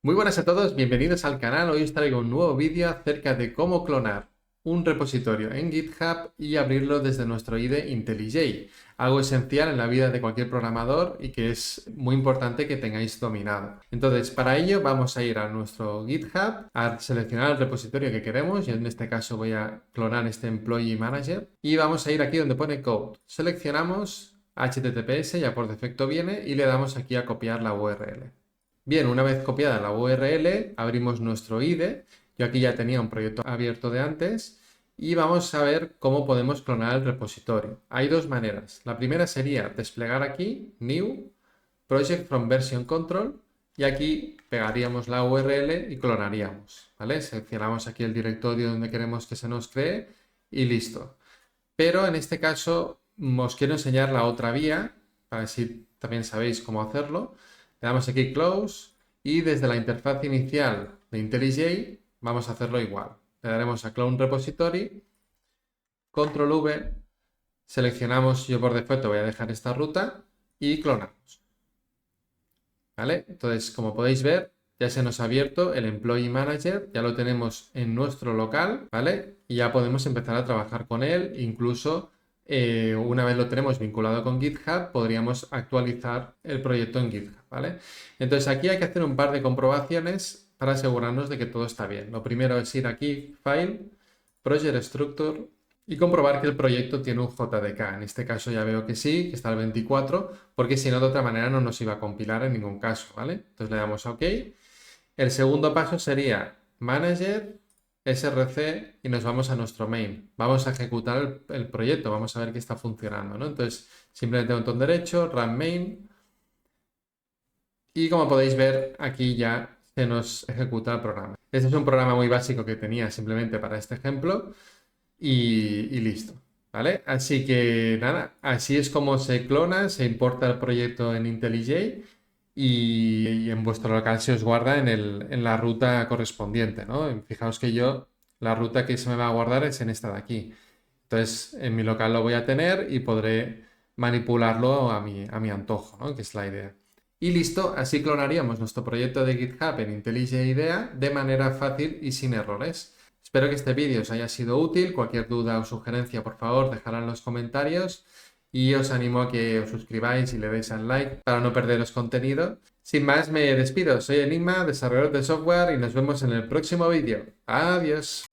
Muy buenas a todos, bienvenidos al canal. Hoy os traigo un nuevo vídeo acerca de cómo clonar un repositorio en GitHub y abrirlo desde nuestro IDE IntelliJ. Algo esencial en la vida de cualquier programador y que es muy importante que tengáis dominado. Entonces, para ello vamos a ir a nuestro GitHub, a seleccionar el repositorio que queremos. Yo en este caso voy a clonar este Employee Manager y vamos a ir aquí donde pone Code. Seleccionamos HTTPS, ya por defecto viene, y le damos aquí a copiar la URL. Bien, una vez copiada la URL, abrimos nuestro IDE. Yo aquí ya tenía un proyecto abierto de antes y vamos a ver cómo podemos clonar el repositorio. Hay dos maneras. La primera sería desplegar aquí, New, Project from Version Control, y aquí pegaríamos la URL y clonaríamos, ¿vale? Seleccionamos aquí el directorio donde queremos que se nos cree y listo. Pero en este caso os quiero enseñar la otra vía, para ver si también sabéis cómo hacerlo. Le damos aquí Close y desde la interfaz inicial de IntelliJ vamos a hacerlo igual. Le daremos a Clone Repository, Control V, seleccionamos, yo por defecto voy a dejar esta ruta y clonamos. ¿Vale? Entonces, como podéis ver, ya se nos ha abierto el Employee Manager, ya lo tenemos en nuestro local, ¿vale? Y ya podemos empezar a trabajar con él, incluso una vez lo tenemos vinculado con GitHub, podríamos actualizar el proyecto en GitHub, ¿vale? Entonces aquí hay que hacer un par de comprobaciones para asegurarnos de que todo está bien. Lo primero es ir aquí, File, Project Structure, y comprobar que el proyecto tiene un JDK. En este caso ya veo que sí, que está el 24, porque si no, de otra manera no nos iba a compilar en ningún caso, ¿vale? Entonces le damos a OK. El segundo paso sería Manager, src y nos vamos a nuestro main. Vamos a ejecutar el proyecto, vamos a ver que está funcionando, ¿no? Entonces simplemente botón derecho, Run Main, y como podéis ver aquí ya se nos ejecuta el programa. Este es un programa muy básico que tenía simplemente para este ejemplo y listo, ¿vale? Así que nada, así es como se clona, se importa el proyecto en IntelliJ y en vuestro local se os guarda en la ruta correspondiente, ¿no? Fijaos que yo, la ruta que se me va a guardar es en esta de aquí. Entonces, en mi local lo voy a tener y podré manipularlo a mi antojo, ¿no? Que es la idea. Y listo, así clonaríamos nuestro proyecto de GitHub en IntelliJ IDEA de manera fácil y sin errores. Espero que este vídeo os haya sido útil. Cualquier duda o sugerencia, por favor, dejadla en los comentarios y os animo a que os suscribáis y le deis al like para no perderos contenido. Sin más, me despido. Soy Enigma, desarrollador de software, y nos vemos en el próximo vídeo. Adiós.